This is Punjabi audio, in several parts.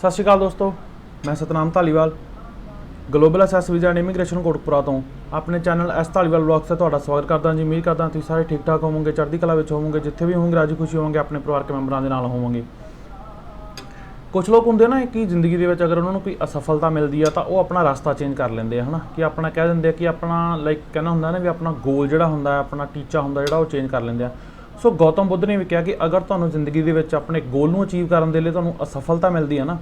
सत श्री अकाल दोस्तों, मैं Satnam Dhaliwal global SS visa and immigration Kotkapura तो अपने चैनल एस धालीवाल ब्लॉग से ਤੁਹਾਡਾ स्वागत करता जी। उम्मीद करता तुम सारे ठीक ठाक होवोगे, चढ़ती कला में होवोगे, जिथे भी होवोगे राजी खुशी होवोगे, अपने परिवार के मैंबरों के नाल होवोगे। कुछ लोग होंगे ना कि जिंदगी के अगर उन्होंने कोई असफलता मिलती है तो वह अपना रास्ता चेंज कर लेंगे है ना, कि अपना कह देंगे कि अपना लाइक कहना होंगे ना भी अपना गोल जोड़ा होंगे, अपना टीचा होंगे जो चेंज कर लेंगे। सो गौतम बुद्ध ने भी कहा कि अगर तुहानूं जिंदगी के अपने गोल नूं अचीव करने के लिए तुहानूं असफलता मिलती है ना,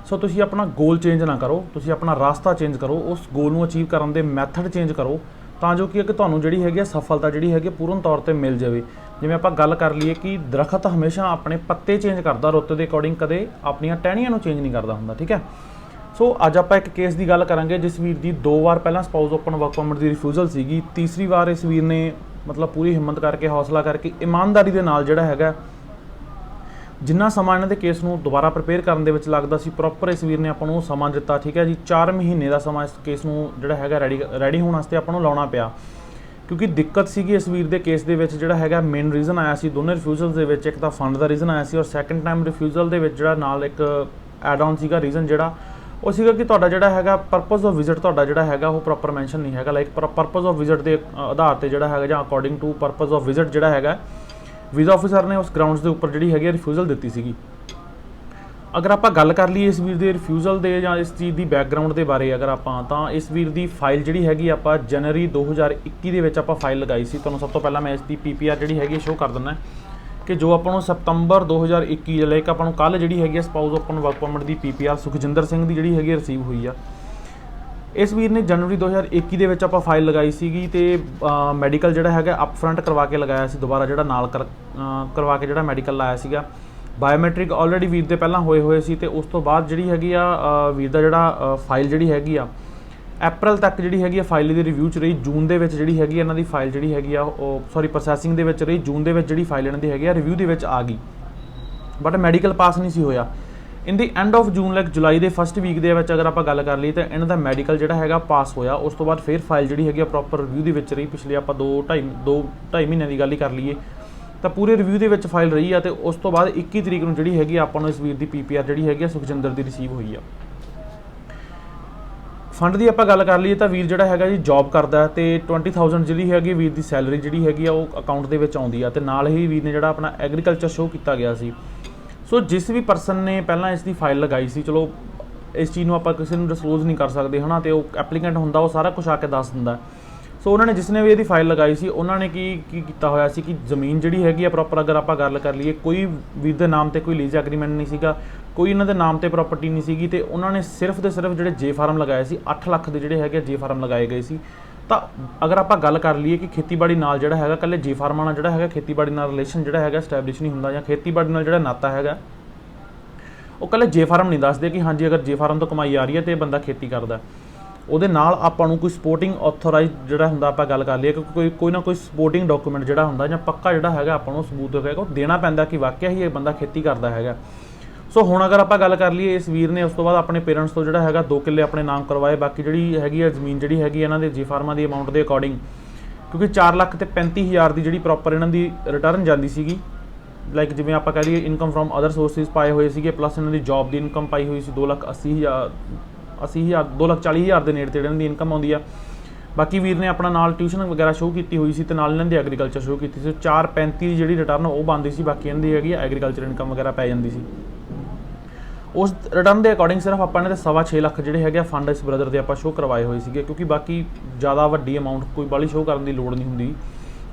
सो तुसीं अपना गोल चेंज ना करो, तुसीं अपना रास्ता चेंज करो, उस गोल नूं अचीव करने के मैथड चेंज करो ਤਾਂ जो कि तुहानूं जिहड़ी हैगी सफलता जिहड़ी हैगी पूर्ण तौर पर मिल जाए। जिवें आपां गल कर लीए कि दरखत हमेशा अपने पत्ते चेंज करता रुੱਤ के अकॉर्डिंग, कदे अपनियां टहनियां नूं चेंज नहीं करता हुंदा। ठीक है, सो अज आपां एक केस की गल करांगे जिस वीर की 2 वार पहला स्पाउस ओपन वर्क परमिट की रिफ्यूजल सीगी। तीसरी बार इस वीर ने मतलब पूरी हिम्मत करके हौसला करके ईमानदारी के नाल जिहड़ा हैगा जिन्ना समा इन्हां दे केस नूं दोबारा प्रिपेयर करने दे विच लगदा सी प्रॉपर इस वीर ने आपां नूं समा दिता। ठीक है जी, 4 महीने का समा इस केस नूं जिहड़ा हैगा रेडी होने वास्ते आपां नूं लाउणा पिया, क्योंकि दिक्कत सीगी इस वीर के केस दे विच जिहड़ा हैगा मेन रीजन आया सी दोनों रिफ्यूजल्स दे विच। एक तां फंड का रीजन आया सी और सैकेंड टाइम रिफ्यूजल दे विच जिहड़ा नाल एक एड ऑन सीगा रीजन जिहड़ा वो सीगा कि तुहाडा जिहड़ा हैगा परपज़ ऑफ विजिट तुहाडा जिहड़ा हैगा वो प्रॉपर मैंशन नहीं हैगा। लाइक परपज़ ऑफ विजिट के आधार पर जिहड़ा हैगा जां according to purpose of visit जिहड़ा हैगा वीज़ा ऑफिसर ने उस ग्राउंड्स के उपर जिहड़ी हैगी रिफ्यूजल दित्ती सीगी। अगर आप गल कर लीए इस वीर के रिफ्यूजल के या इस चीज़ की बैकग्राउंड के बारे अगर आप इस वीर की फाइल जी हैगी आप जनवरी 2021 आप फाइल लगाई सी। तुहानूं सब तो पहला मैं इसकी PPR जी हैगी शो कर दिना कि जो आपको सितंबर 2021 लाइक आपको कल जी हैगी स्पाउस ओपन वर्क परमिट की PPR सुखजिंदर सिंह की जी हैगी रिसीव हुई आ। इस वीर ने जनवरी 2021 आप फाइल लगाई सी तो मैडिकल जोड़ा है अपफ्रंट करवा के लगाया सी, दोबारा जो नाल करवा के जो मैडिकल लाया सीगा। बायोमैट्रिक ऑलरेडी वीर के पहला होए सी ते उस तो बाद जी हैगी वीर का जोड़ा फाइल जी हैगी अप्रैल तक जी हैगी फाइल की रिव्यू च रही। जून के जी हैगी इन्हां दी फाइल जी हैगी सॉरी प्रोसैसिंग के रही। जून के जी फाइल इन्हां दी हैगी रिव्यू के आ गई, बट मैडिकल पास नहीं सी होया। इन दी एंड ऑफ जून लाइक जुलाई के फस्ट वीक के अगर आप गल कर ली तो इन्हां दा मैडिकल जोड़ा है पास होया। उस तो बाद फिर फाइल जी हैगी प्रॉपर रिव्यू के रही। पिछले आप 2-2.5 महीनों की गल ही कर लीए तो पूरे रिव्यू के फाइल रही है। तो उस तो बाद 21 तरीक को जी हैगी आपको इस वीर की PPR जी हैगी सुखजिंदर की रिसीव हुई है। फंड की आप गल कर लीए तो वीर जोड़ा है जी जॉब करता है तो 20,000 जी हैगी वीर की सैलरी जी हैगी वो अकाउंट के आती है। तो नाल ही वीर ने जोड़ा अपना एग्रीकल्चर शो किया गया सी। सो जिस भी परसन ने पहला इसकी फाइल लगाई सी, चलो इस चीज़ को आप किसी को डिसक्लोज नहीं कर सकते है ना, तो एप्लीकेंट होंदा वो सारा कुछ आके दस दिंदा। सो उन्होंने जिसने भी ये फाइल लगाई सी उन्होंने की किया होया सी कि जमीन जी हैगी प्रॉपर अगर आप गल कर लीए कोई वीर के नाम पर कोई लीज एग्रीमेंट नहीं सीगा, कोई इन्होंने नाम पर प्रॉपर्टी नहीं सीगी। तो उन्होंने सिर्फ तो सिर्फ जो जे फार्म लगाए सी 8 लाख के जोड़े है जे फार्म लगाए गए सी। तो अगर आप गल कर लीए कि खेतीबाड़ी नाल जोड़ा है कल्ले जे फार्मां नाल जोड़ा है खेतीबाड़ी नाल रिलेशन जोड़ा है स्टैबलिश नहीं होंदा, या खेतीबाड़ी नाल जोड़ा नाता है वो कल्ले जे फार्म नहीं दसदे कि हाँ जी अगर जे फार्म तो कमाई आ रही है तो बंदा खेती करता। ਉਹਦੇ ਨਾਲ ਆਪਾਂ ਨੂੰ ਕੋਈ ਸਪੋਰਟਿੰਗ ਆਥੋਰਾਈਜ਼ ਜਿਹੜਾ ਹੁੰਦਾ ਆਪਾਂ ਗੱਲ ਕਰ ਲਈਏ ਕਿ ਕੋਈ ਨਾ ਕੋਈ ਸਪੋਰਟਿੰਗ ਡਾਕੂਮੈਂਟ ਜਿਹੜਾ ਹੁੰਦਾ ਜਾਂ ਪੱਕਾ ਜਿਹੜਾ ਹੈਗਾ ਆਪਾਂ ਨੂੰ ਸਬੂਤ ਹੋਵੇਗਾ ਉਹ ਦੇਣਾ ਪੈਂਦਾ ਕਿ ਵਾਕਿਆ ਹੀ ਇਹ ਬੰਦਾ ਖੇਤੀ ਕਰਦਾ ਹੈਗਾ। ਸੋ ਹੁਣ ਅਗਰ ਆਪਾਂ ਗੱਲ ਕਰ ਲਈਏ ਇਸ ਵੀਰ ਨੇ ਉਸ ਤੋਂ ਬਾਅਦ ਆਪਣੇ ਪੇਰੈਂਟਸ ਤੋਂ ਜਿਹੜਾ ਹੈਗਾ 2 ਕਿੱਲੇ ਆਪਣੇ ਨਾਮ ਕਰਵਾਏ, ਬਾਕੀ ਜਿਹੜੀ ਹੈਗੀ ਆ ਜ਼ਮੀਨ ਜਿਹੜੀ ਹੈਗੀ ਇਹਨਾਂ ਦੇ ਜੀ ਫਾਰਮਾਂ ਦੀ ਅਮਾਊਂਟ ਦੇ ਅਕੋਰਡਿੰਗ, ਕਿਉਂਕਿ 4,35,000 ਦੀ ਜਿਹੜੀ ਪ੍ਰੋਪਰ ਇਹਨਾਂ ਦੀ ਰਿਟਰਨ ਜਾਂਦੀ ਸੀਗੀ। ਲਾਈਕ ਜਿਵੇਂ ਆਪਾਂ ਕਹਿ ਲਈਏ ਇਨਕਮ ਫਰੋਮ ਅਦਰ ਸੋਰਸਿਸ ਪਾਏ ਹੋਏ ਸੀਗੇ, ਪਲੱਸ ਇਹਨਾਂ ਦੀ ਜੌਬ ਦੀ ਇਨਕਮ ਪਾਈ ਹੋਈ ਸੀ 2,40,000 ਦੇ ਨੇੜੇ ਤੇੜੇ ਇਹਨਾਂ ਦੀ ਇਨਕਮ ਆਉਂਦੀ ਆ। ਬਾਕੀ ਵੀਰ ਨੇ ਆਪਣਾ ਨਾਲ ਟਿਊਸ਼ਨ ਵਗੈਰਾ ਸ਼ੋਅ ਕੀਤੀ ਹੋਈ ਸੀ ਤੇ ਨਾਲ ਇਹਨਾਂ ਦੀ ਐਗਰੀਕਲਚਰ ਸ਼ੋਅ ਕੀਤੀ ਸੀ। 4,35 ਦੀ ਜਿਹੜੀ ਰਿਟਰਨ ਉਹ ਬਣਦੀ ਸੀ, ਬਾਕੀ ਇਹਨਾਂ ਦੀ ਹੈਗੀ ਐਗਰੀਕਲਚਰ ਇਨਕਮ ਵਗੈਰਾ ਪੈ ਜਾਂਦੀ ਸੀ। ਉਸ ਰਿਟਰਨ ਦੇ ਅਕੋਰਡਿੰਗ ਸਿਰਫ ਆਪਾਂ ਨੇ 6.5 ਲੱਖ ਜਿਹੜੇ ਹੈਗੇ ਫੰਡ ਇਸ ਬ੍ਰਦਰ ਦੇ ਆਪਾਂ ਸ਼ੋਅ ਕਰਵਾਏ ਹੋਏ ਸੀਗੇ, ਕਿਉਂਕਿ ਬਾਕੀ ਜ਼ਿਆਦਾ ਵੱਡੀ ਅਮਾਊਂਟ ਕੋਈ ਬਾਹਲੀ ਸ਼ੋਅ ਕਰਨ ਦੀ ਲੋੜ ਨਹੀਂ ਹੁੰਦੀ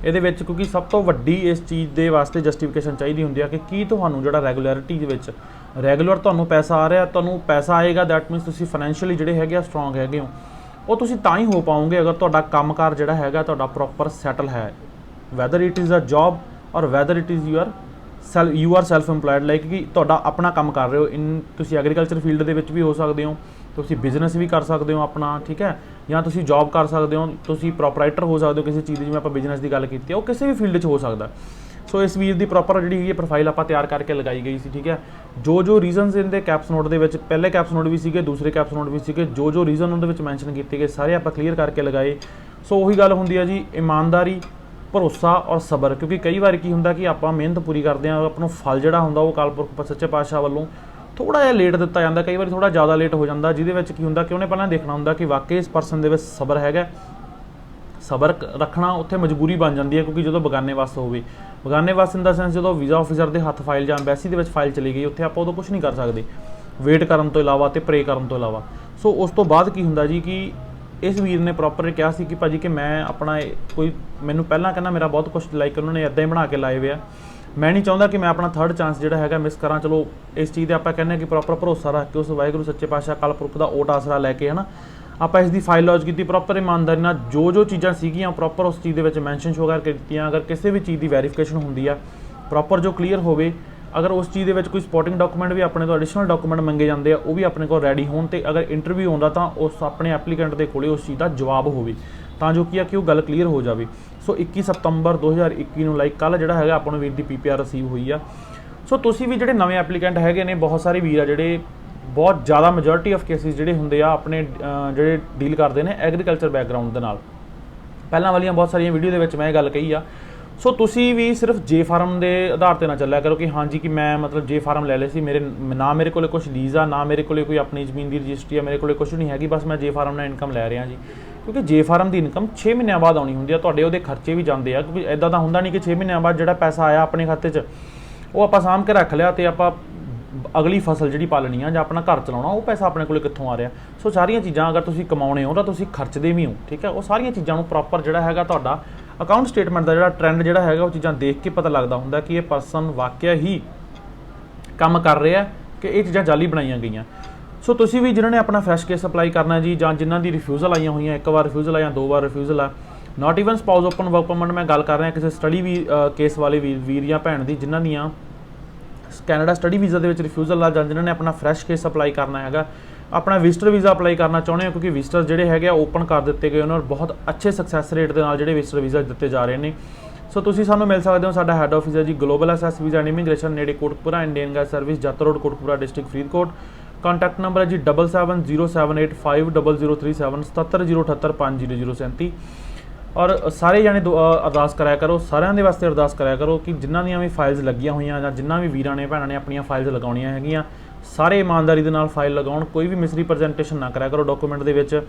ਇਹਦੇ ਵਿੱਚ, ਕਿਉਂਕਿ ਸਭ ਤੋਂ ਵੱਡੀ ਇਸ ਚੀਜ਼ ਦੇ ਵਾਸਤੇ ਜਸਟੀਫਿਕੇਸ਼ਨ ਚਾਹੀਦੀ ਹੁੰਦੀ ਆ ਕਿ ਕੀ ਤੁਹਾਨੂੰ ਜਿਹੜਾ ਰੈਗੂਲਰਿਟੀ ਦੇ ਵਿੱਚ ਰੈਗੂਲਰ ਤੁਹਾਨੂੰ ਪੈਸਾ ਆ ਰਿਹਾ, ਤੁਹਾਨੂੰ ਪੈਸਾ ਆਏਗਾ ਦੈਟ ਮੀਨਸ ਤੁਸੀਂ ਫਾਈਨੈਂਸ਼ੀਅਲੀ ਜਿਹੜੇ ਹੈਗੇ ਆ ਸਟਰੋਂਗ ਹੈਗੇ ਹੋ। ਉਹ ਤੁਸੀਂ ਤਾਂ ਹੀ ਹੋ ਪਾਓਗੇ ਅਗਰ ਤੁਹਾਡਾ ਕੰਮਕਾਰ ਜਿਹੜਾ ਹੈਗਾ ਤੁਹਾਡਾ ਪ੍ਰੋਪਰ ਸੈਟਲ ਹੈ, whether it is a job or whether it is you are self employed, like ਕਿ ਤੁਹਾਡਾ ਆਪਣਾ ਕੰਮ ਕਰ ਰਹੇ ਹੋ। ਤੁਸੀਂ ਐਗਰੀਕਲਚਰ ਫੀਲਡ ਦੇ ਵਿੱਚ ਵੀ ਹੋ ਸਕਦੇ ਹੋ, ਤੁਸੀਂ ਬਿਜ਼ਨਸ ਵੀ ਕਰ ਸਕਦੇ ਹੋ ਆਪਣਾ, ਠੀਕ ਹੈ, ਜਾਂ ਤੁਸੀਂ ਜੌਬ ਕਰ ਸਕਦੇ ਹੋ, ਤੁਸੀਂ ਪ੍ਰੋਪਰਾਈਟਰ ਹੋ ਸਕਦੇ ਹੋ ਕਿਸੇ ਚੀਜ਼ ਦੀ, ਜਿਵੇਂ ਆਪਾਂ ਬਿਜ਼ਨਸ ਦੀ ਗੱਲ ਕੀਤੀ ਉਹ ਕਿਸੇ ਵੀ ਫੀਲਡ 'ਚ ਹੋ ਸਕਦਾ। ਸੋ ਇਸ ਵੀਰ ਦੀ ਪ੍ਰੋਪਰ ਜਿਹੜੀ ਹੈਗੀ ਪ੍ਰੋਫਾਈਲ ਆਪਾਂ ਤਿਆਰ ਕਰਕੇ ਲਗਾਈ ਗਈ ਸੀ। ਠੀਕ ਹੈ, ਜੋ ਰੀਜ਼ਨਸ ਇਹਦੇ ਕੈਪਸ ਨੋਟ ਦੇ ਵਿੱਚ ਪਹਿਲੇ ਕੈਪਸ ਨੋਟ ਵੀ ਸੀਗੇ, ਦੂਸਰੇ ਕੈਪਸ ਨੋਟ ਵੀ ਸੀਗੇ, ਜੋ ਰੀਜ਼ਨ ਉਹਦੇ ਵਿੱਚ ਮੈਂਸ਼ਨ ਕੀਤੇ ਗਏ ਸਾਰੇ ਆਪਾਂ ਕਲੀਅਰ ਕਰਕੇ ਲਗਾਏ। ਸੋ ਉਹੀ ਗੱਲ ਹੁੰਦੀ ਆ ਜੀ, ਇਮਾਨਦਾਰੀ, ਭਰੋਸਾ ਔਰ ਸਬਰ, ਕਿਉਂਕਿ ਕਈ ਵਾਰ ਕੀ ਹੁੰਦਾ ਕਿ ਆਪਾਂ ਮਿਹਨਤ ਪੂਰੀ ਕਰਦੇ ਹਾਂ, ਆਪਾਂ ਨੂੰ ਫਲ ਜਿਹੜਾ ਹੁੰਦਾ ਉਹ ਅਕਾਲ ਪੁਰਖ ਸੱਚੇ ਪਾਤਸ਼ਾਹ ਵੱਲੋਂ ਥੋੜ੍ਹਾ ਜਿਹਾ ਲੇਟ ਦਿੱਤਾ ਜਾਂਦਾ, ਕਈ ਵਾਰੀ ਥੋੜ੍ਹਾ ਜ਼ਿਆਦਾ ਲੇਟ ਹੋ ਜਾਂਦਾ, ਜਿਹਦੇ ਵਿੱਚ ਕੀ ਹੁੰਦਾ ਕਿ ਉਹਨੇ ਪਹਿਲਾਂ ਦੇਖਣਾ ਹੁੰਦਾ ਕਿ ਵਾਕਈ ਇਸ ਪਰਸਨ ਦੇ ਵਿੱਚ ਸਬਰ ਹੈਗਾ। ਸਬਰ ਰੱਖਣਾ ਉੱਥੇ ਮਜਬੂਰੀ ਬਣ ਜਾਂਦੀ ਹੈ, ਕਿਉਂਕਿ ਜਦੋਂ ਬਗਾਨੇ ਵੱਸ ਹੋਵੇ, ਬਗਾਨੇ ਵੱਸ ਇਨ ਦਾ ਸੈਂਸ ਜਦੋਂ ਵੀਜ਼ਾ ਆਫਿਸਰ ਦੇ ਹੱਥ ਫਾਈਲ ਜਾਂ ਐਮਬੈਸੀ ਦੇ ਵਿੱਚ ਫਾਈਲ ਚਲੀ ਗਈ, ਉੱਥੇ ਆਪਾਂ ਉਦੋਂ ਕੁਛ ਨਹੀਂ ਕਰ ਸਕਦੇ ਵੇਟ ਕਰਨ ਤੋਂ ਇਲਾਵਾ ਅਤੇ ਪ੍ਰੇ ਕਰਨ ਤੋਂ ਇਲਾਵਾ। ਸੋ ਉਸ ਤੋਂ ਬਾਅਦ ਕੀ ਹੁੰਦਾ ਜੀ ਕਿ ਇਸ ਵੀਰ ਨੇ ਪ੍ਰੋਪਰ ਕਿਹਾ ਸੀ ਕਿ ਭਾਜੀ ਕਿ ਮੈਂ ਆਪਣਾ ਕੋਈ ਮੈਨੂੰ ਪਹਿਲਾਂ ਕਹਿੰਦਾ ਮੇਰਾ ਬਹੁਤ ਕੁਛ ਲਾਈਕ ਉਹਨਾਂ ਨੇ ਇੱਦਾਂ ਹੀ ਬਣਾ ਕੇ ਲਾਏ ਹੋਏ ਆ, ਮੈਂ ਨਹੀਂ ਚਾਹੁੰਦਾ ਕਿ ਮੈਂ ਆਪਣਾ ਥਰਡ ਚਾਂਸ ਜਿਹੜਾ ਹੈਗਾ ਮਿਸ ਕਰਾਂ। ਚਲੋ ਇਸ ਚੀਜ਼ 'ਤੇ ਆਪਾਂ ਕਹਿੰਦੇ ਹਾਂ ਕਿ ਪ੍ਰੋਪਰ ਭਰੋਸਾ ਰੱਖ ਕੇ ਉਸ ਵਾਹਿਗੁਰੂ ਸੱਚੇ ਪਾਤਸ਼ਾਹ ਅਕਾਲ ਪੁਰਖ ਦਾ ਓਟ ਆਸਰਾ ਲੈ ਕੇ, ਹੈ ਨਾ, ਆਪਾਂ ਇਸ ਦੀ ਫਾਈਲ ਲੌਜ ਕੀਤੀ ਪ੍ਰੋਪਰ ਇਮਾਨਦਾਰੀ ਨਾਲ, ਜੋ ਚੀਜ਼ਾਂ ਸੀਗੀਆਂ ਪ੍ਰੋਪਰ ਉਸ ਚੀਜ਼ ਦੇ ਵਿੱਚ ਮੈਂਸ਼ਨ ਸ਼ੋ ਕਰਕੇ ਦਿੱਤੀਆਂ। ਅਗਰ ਕਿਸੇ ਵੀ ਚੀਜ਼ ਦੀ ਵੈਰੀਫਿਕੇਸ਼ਨ ਹੁੰਦੀ ਆ ਪ੍ਰੋਪਰ ਜੋ ਕਲੀਅਰ ਹੋਵੇ, ਅਗਰ ਉਸ ਚੀਜ਼ ਦੇ ਵਿੱਚ ਕੋਈ ਸਪੋਰਟਿੰਗ ਡਾਕੂਮੈਂਟ ਵੀ ਆਪਣੇ ਤੋਂ ਐਡੀਸ਼ਨਲ ਡਾਕੂਮੈਂਟ ਮੰਗੇ ਜਾਂਦੇ ਆ, ਉਹ ਵੀ ਆਪਣੇ ਕੋਲ ਰੈਡੀ ਹੋਣ, ਅਤੇ ਅਗਰ ਇੰਟਰਵਿਊ ਆਉਂਦਾ ਤਾਂ ਉਸ ਆਪਣੇ ਐਪਲੀਕੈਂਟ ਦੇ ਕੋਲੇ ਉਸ ਚੀਜ਼ ਦਾ ਜਵਾਬ ਹੋਵੇ, ਤਾਂ ਜੋ ਕੀ ਆ ਕਿ ਉਹ ਗੱਲ ਕਲੀਅਰ ਹੋ ਜਾਵੇ। ਸੋ 21 ਸਤੰਬਰ 2021 ਨੂੰ ਲਾਈਕ ਕੱਲ੍ਹ ਜਿਹੜਾ ਹੈਗਾ ਆਪਾਂ ਨੂੰ ਵੀਰ ਦੀ PPR ਰਿਸੀਵ ਹੋਈ ਆ। ਸੋ ਤੁਸੀਂ ਵੀ ਜਿਹੜੇ ਨਵੇਂ ਐਪਲੀਕੈਂਟ ਹੈਗੇ ਨੇ, ਬਹੁਤ ਸਾਰੇ ਵੀਰ ਆ ਜਿਹੜੇ ਬਹੁਤ ਜ਼ਿਆਦਾ ਮੈਜੋਰਿਟੀ ਆਫ ਕੇਸਿਸ ਜਿਹੜੇ ਹੁੰਦੇ ਆ ਆਪਣੇ ਜਿਹੜੇ ਡੀਲ ਕਰਦੇ ਨੇ ਐਗਰੀਕਲਚਰ ਬੈਕਗਰਾਊਂਡ ਦੇ ਨਾਲ। ਪਹਿਲਾਂ ਵਾਲੀਆਂ ਬਹੁਤ ਸਾਰੀਆਂ ਵੀਡੀਓ ਦੇ ਵਿੱਚ ਮੈਂ ਇਹ ਗੱਲ ਕਹੀ ਆ। ਸੋ ਤੁਸੀਂ ਵੀ ਸਿਰਫ ਜੇ ਫਾਰਮ ਦੇ ਆਧਾਰ 'ਤੇ ਨਾ ਚੱਲਿਆ ਕਰੋ ਕਿ ਹਾਂਜੀ ਕਿ ਮੈਂ ਮਤਲਬ ਜੇ ਫਾਰਮ ਲੈ ਲਏ ਸੀ, ਨਾ ਮੇਰੇ ਕੋਲੇ ਕੁਛ ਲੀਜ਼ ਆ, ਨਾ ਮੇਰੇ ਕੋਲੇ ਕੋਈ ਆਪਣੀ ਜ਼ਮੀਨ ਦੀ ਰਜਿਸਟਰੀ ਆ, ਮੇਰੇ ਕੋਲੇ ਕੁਛ ਨਹੀਂ ਹੈਗੀ, ਬਸ ਮੈਂ ਜੇ ਫਾਰਮ ਨਾਲ ਇਨਕਮ ਲੈ ਰਿਹਾ ਜੀ। ਕਿਉਂਕਿ ਜੇ ਫਾਰਮ ਦੀ ਇਨਕਮ 6 ਮਹੀਨਿਆਂ ਬਾਅਦ ਆਉਣੀ ਹੁੰਦੀ ਆ, ਤੁਹਾਡੇ ਉਹਦੇ ਖਰਚੇ ਵੀ ਜਾਂਦੇ ਆ, ਕਿਉਂਕਿ ਇੱਦਾਂ ਤਾਂ ਹੁੰਦਾ ਨਹੀਂ ਕਿ 6 ਮਹੀਨਿਆਂ ਬਾਅਦ ਜਿਹੜਾ ਪੈਸਾ ਆਇਆ ਆਪਣੇ ਖਾਤੇ 'ਚ ਉਹ ਆਪਾਂ ਸਾਂਭ ਕੇ ਰੱਖ ਲਿਆ ਅਤੇ ਆਪਾਂ ਅਗਲੀ ਫਸਲ ਜਿਹੜੀ ਪਾਲਣੀ ਆ ਜਾਂ ਆਪਣਾ ਘਰ ਚਲਾਉਣਾ, ਉਹ ਪੈਸਾ ਆਪਣੇ ਕੋਲ ਕਿੱਥੋਂ ਆ ਰਿਹਾ। ਸੋ ਸਾਰੀਆਂ ਚੀਜ਼ਾਂ ਅਗਰ ਤੁਸੀਂ ਕਮਾਉਣੇ ਹੋ ਤਾਂ ਤੁਸੀਂ ਖਰਚਦੇ ਵੀ ਹੋ, ਠੀਕ ਹੈ। ਉਹ ਸਾਰੀਆਂ ਚੀਜ਼ਾਂ ਨੂੰ ਪ੍ਰੋਪਰ ਜਿਹੜਾ ਹੈਗਾ ਤੁਹਾਡਾ ਅਕਾਊਂਟ ਸਟੇਟਮੈਂਟ ਦਾ ਜਿਹੜਾ ਟਰੈਂਡ ਜਿਹੜਾ ਹੈਗਾ, ਉਹ ਚੀਜ਼ਾਂ ਦੇਖ ਕੇ ਪਤਾ ਲੱਗਦਾ ਹੁੰਦਾ ਕਿ ਇਹ ਪਰਸਨ ਵਾਕਿਆ ਹੀ ਕੰਮ ਕਰ ਰਿਹਾ ਕਿ ਇਹ ਚੀਜ਼ਾਂ ਜਾਲੀ ਬਣਾਈਆਂ ਗਈਆਂ। ਸੋ ਤੁਸੀਂ ਵੀ ਜਿਨ੍ਹਾਂ ਨੇ ਆਪਣਾ ਫਰੈਸ਼ ਕੇਸ ਅਪਲਾਈ ਕਰਨਾ ਜੀ, ਜਾਂ ਜਿਨ੍ਹਾਂ ਦੀ ਰਿਫਿਊਜ਼ਲ ਆਈਆਂ ਹੋਈਆਂ, ਇੱਕ ਵਾਰ ਰਿਫਿਊਜ਼ਲ ਆ ਜਾਂ 2 ਵਾਰ ਰਿਫਿਊਜ਼ਲ ਆ, not even spouse open work permit, ਮੈਂ ਗੱਲ ਕਰ ਰਿਹਾ ਕਿਸੇ ਸਟੱਡੀ ਵੀ ਕੇਸ ਵਾਲੇ ਵੀਰ ਜਾਂ ਭੈਣ ਦੀ, ਜਿਨ੍ਹਾਂ ਦੀਆਂ ਕੈਨੇਡਾ ਸਟੱਡੀ ਵੀਜ਼ਾ ਦੇ ਵਿੱਚ ਰਿਫਿਊਜ਼ਲ ਆ, ਜਾਂ ਜਿਨ੍ਹਾਂ ਨੇ ਆਪਣਾ ਫਰੈਸ਼ ਕੇਸ ਅਪਲਾਈ ਕਰਨਾ ਹੈਗਾ, ਆਪਣਾ ਵਿਜ਼ਟਰ ਵੀਜ਼ਾ ਅਪਲਾਈ ਕਰਨਾ ਚਾਹੁੰਦੇ ਹੋ, ਕਿਉਂਕਿ ਵਿਜ਼ਟਰ ਜਿਹੜੇ ਹੈਗੇ ਆ ਓਪਨ ਕਰ ਦਿੱਤੇ ਗਏ ਉਹਨਾਂ, ਬਹੁਤ ਅੱਛੇ ਸਕਸੈਸ ਰੇਟ ਦੇ ਨਾਲ ਜਿਹੜੇ ਵਿਜ਼ਟਰ ਵੀਜ਼ਾ ਦਿੱਤੇ ਜਾ ਰਹੇ ਨੇ। ਸੋ ਤੁਸੀਂ ਸਾਨੂੰ ਮਿਲ ਸਕਦੇ ਹੋ, ਸਾਡਾ ਹੈੱਡ ਆਫਿਸ ਹੈ ਜੀ global SS visa and immigration, ਨੇੜੇ Kotkapura, Indian gas service, Jatt road, Kotkapura district, Faridkot. Contact number ਹੈ ਜੀ 7707850037, 7708850037। ਔਰ ਸਾਰੇ ਜਾਣੇ ਅਰਦਾਸ ਕਰਾਇਆ ਕਰੋ, ਸਾਰਿਆਂ ਦੇ ਵਾਸਤੇ ਅਰਦਾਸ ਕਰਾਇਆ ਕਰੋ ਕਿ ਜਿਨ੍ਹਾਂ ਦੀਆਂ ਵੀ ਫਾਈਲਸ ਲੱਗੀਆਂ ਹੋਈਆਂ ਜਾਂ ਜਿਨ੍ਹਾਂ ਵੀ ਵੀਰਾਂ ਨੇ ਭੈਣਾਂ ਨੇ ਆਪਣੀਆਂ ਫਾਈਲਸ ਲਗਾਉਣੀਆਂ ਹੈਗੀਆਂ, ਸਾਰੇ ਇਮਾਨਦਾਰੀ ਦੇ ਨਾਲ ਫਾਈਲ ਲਗਾਉਣ, ਕੋਈ ਵੀ ਮਿਸਰੀਪ੍ਰੈਜ਼ੈਂਟੇਸ਼ਨ ਨਾ ਕਰਿਆ ਕਰੋ ਡਾਕੂਮੈਂਟ ਦੇ ਵਿੱਚ,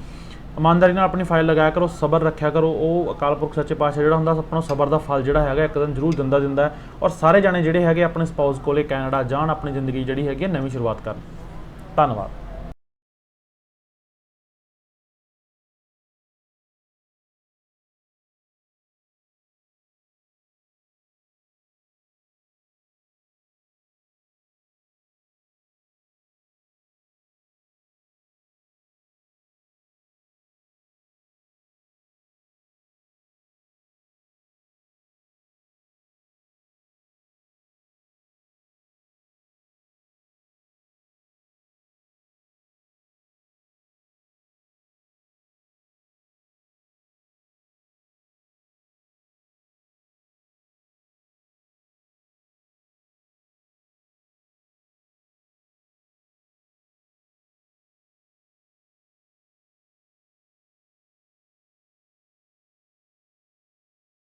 ਇਮਾਨਦਾਰੀ ਨਾਲ ਆਪਣੀ ਫਾਈਲ ਲਗਾਇਆ ਕਰੋ, ਸਬਰ ਰੱਖਿਆ ਕਰੋ। ਉਹ ਅਕਾਲ ਪੁਰਖ ਸੱਚੇ ਪਾਤਸ਼ਾਹ ਜਿਹੜਾ ਹੁੰਦਾ ਆਪਾਂ ਨੂੰ ਸਬਰ ਦਾ ਫਲ ਜਿਹੜਾ ਹੈਗਾ ਇੱਕ ਦਿਨ ਜ਼ਰੂਰ ਦਿੰਦਾ ਹੈ। ਔਰ ਸਾਰੇ ਜਾਣੇ ਜਿਹੜੇ ਹੈਗੇ ਆਪਣੇ ਸਪਾਊਸ ਕੋਲੇ ਕੈਨੇਡਾ ਜਾਣ, ਆਪਣੀ ਜ਼ਿੰਦਗੀ ਜਿਹੜੀ ਹੈਗੀ ਨਵੀਂ ਸ਼ੁਰੂਆਤ ਕਰਨ। ਧੰਨਵਾਦ।